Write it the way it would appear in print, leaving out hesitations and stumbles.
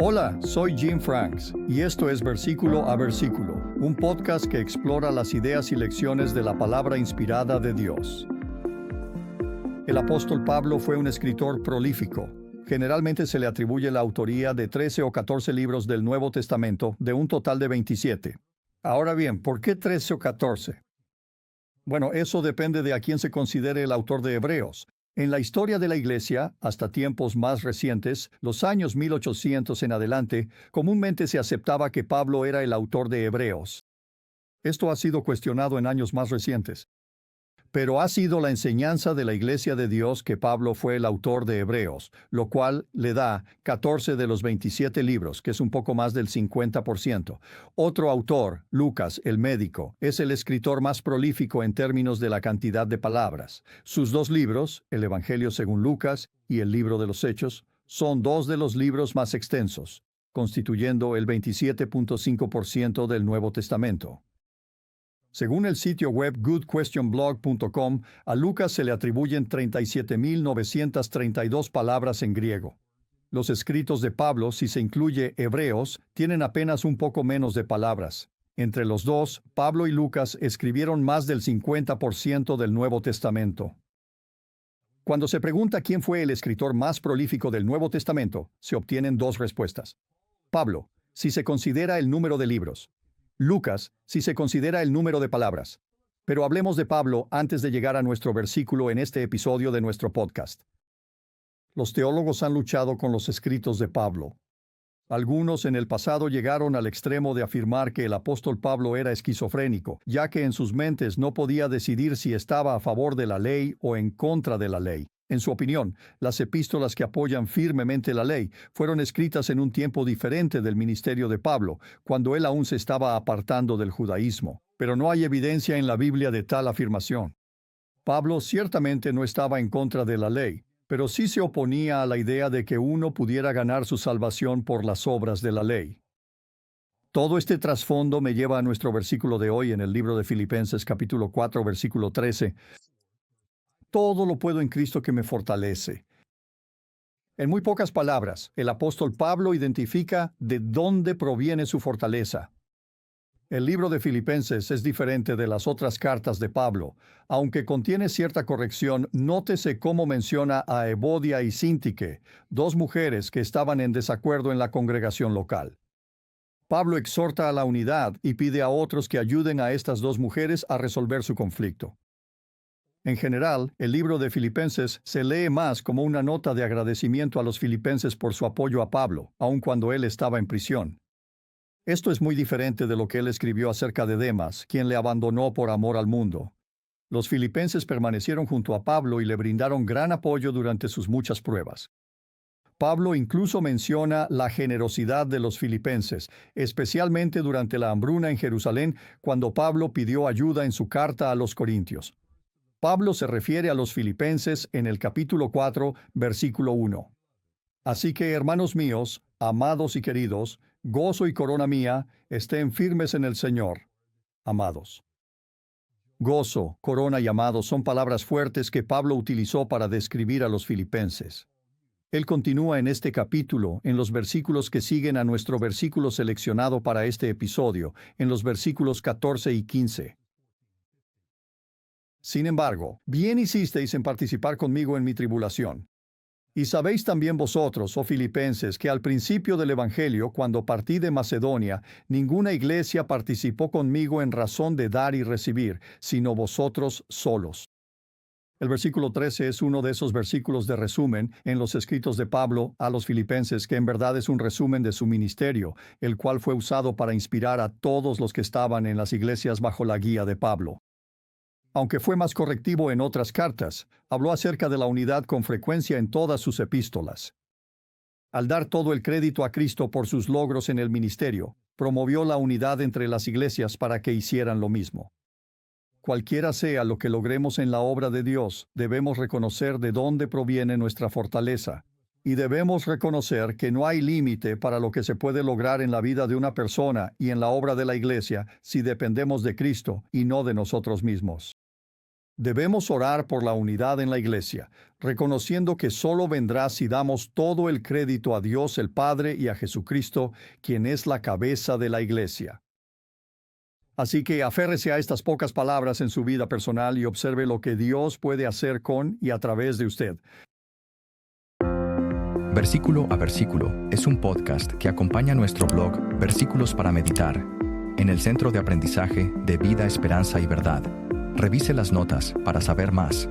Hola, soy Jim Franks y esto es Versículo a Versículo, un podcast que explora las ideas y lecciones de la palabra inspirada de Dios. El apóstol Pablo fue un escritor prolífico. Generalmente se le atribuye la autoría de 13 o 14 libros del Nuevo Testamento, de un total de 27. Ahora bien, ¿por qué 13 o 14? Bueno, eso depende de a quién se considere el autor de Hebreos. En la historia de la Iglesia, hasta tiempos más recientes, los años 1800 en adelante, comúnmente se aceptaba que Pablo era el autor de Hebreos. Esto ha sido cuestionado en años más recientes. Pero ha sido la enseñanza de la Iglesia de Dios que Pablo fue el autor de Hebreos, lo cual le da 14 de los 27 libros, que es un poco más del 50%. Otro autor, Lucas, el médico, es el escritor más prolífico en términos de la cantidad de palabras. Sus dos libros, el Evangelio según Lucas y el Libro de los Hechos, son dos de los libros más extensos, constituyendo el 27.5% del Nuevo Testamento. Según el sitio web goodquestionblog.com, a Lucas se le atribuyen 37.932 palabras en griego. Los escritos de Pablo, si se incluye Hebreos, tienen apenas un poco menos de palabras. Entre los dos, Pablo y Lucas escribieron más del 50% del Nuevo Testamento. Cuando se pregunta quién fue el escritor más prolífico del Nuevo Testamento, se obtienen dos respuestas. Pablo, si se considera el número de libros. Lucas, si se considera el número de palabras. Pero hablemos de Pablo antes de llegar a nuestro versículo en este episodio de nuestro podcast. Los teólogos han luchado con los escritos de Pablo. Algunos en el pasado llegaron al extremo de afirmar que el apóstol Pablo era esquizofrénico, ya que en sus mentes no podía decidir si estaba a favor de la ley o en contra de la ley. En su opinión, las epístolas que apoyan firmemente la ley fueron escritas en un tiempo diferente del ministerio de Pablo, cuando él aún se estaba apartando del judaísmo. Pero no hay evidencia en la Biblia de tal afirmación. Pablo ciertamente no estaba en contra de la ley, pero sí se oponía a la idea de que uno pudiera ganar su salvación por las obras de la ley. Todo este trasfondo me lleva a nuestro versículo de hoy en el libro de Filipenses capítulo 4, versículo 13. Todo lo puedo en Cristo que me fortalece. En muy pocas palabras, el apóstol Pablo identifica de dónde proviene su fortaleza. El libro de Filipenses es diferente de las otras cartas de Pablo. Aunque contiene cierta corrección, nótese cómo menciona a Evodia y Síntique, dos mujeres que estaban en desacuerdo en la congregación local. Pablo exhorta a la unidad y pide a otros que ayuden a estas dos mujeres a resolver su conflicto. En general, el libro de Filipenses se lee más como una nota de agradecimiento a los filipenses por su apoyo a Pablo, aun cuando él estaba en prisión. Esto es muy diferente de lo que él escribió acerca de Demas, quien le abandonó por amor al mundo. Los filipenses permanecieron junto a Pablo y le brindaron gran apoyo durante sus muchas pruebas. Pablo incluso menciona la generosidad de los filipenses, especialmente durante la hambruna en Jerusalén, cuando Pablo pidió ayuda en su carta a los Corintios. Pablo se refiere a los filipenses en el capítulo 4, versículo 1. Así que, hermanos míos, amados y queridos, gozo y corona mía, estén firmes en el Señor. Amados. Gozo, corona y amados son palabras fuertes que Pablo utilizó para describir a los filipenses. Él continúa en este capítulo, en los versículos que siguen a nuestro versículo seleccionado para este episodio, en los versículos 14 y 15. Sin embargo, bien hicisteis en participar conmigo en mi tribulación. Y sabéis también vosotros, oh filipenses, que al principio del Evangelio, cuando partí de Macedonia, ninguna iglesia participó conmigo en razón de dar y recibir, sino vosotros solos. El versículo 13 es uno de esos versículos de resumen en los escritos de Pablo a los filipenses, que en verdad es un resumen de su ministerio, el cual fue usado para inspirar a todos los que estaban en las iglesias bajo la guía de Pablo. Aunque fue más correctivo en otras cartas, habló acerca de la unidad con frecuencia en todas sus epístolas. Al dar todo el crédito a Cristo por sus logros en el ministerio, promovió la unidad entre las iglesias para que hicieran lo mismo. Cualquiera sea lo que logremos en la obra de Dios, debemos reconocer de dónde proviene nuestra fortaleza, y debemos reconocer que no hay límite para lo que se puede lograr en la vida de una persona y en la obra de la iglesia si dependemos de Cristo y no de nosotros mismos. Debemos orar por la unidad en la Iglesia, reconociendo que solo vendrá si damos todo el crédito a Dios el Padre y a Jesucristo, quien es la cabeza de la Iglesia. Así que aférrese a estas pocas palabras en su vida personal y observe lo que Dios puede hacer con y a través de usted. Versículo a Versículo es un podcast que acompaña nuestro blog Versículos para Meditar, en el Centro de Aprendizaje de Vida, Esperanza y Verdad. Revise las notas para saber más.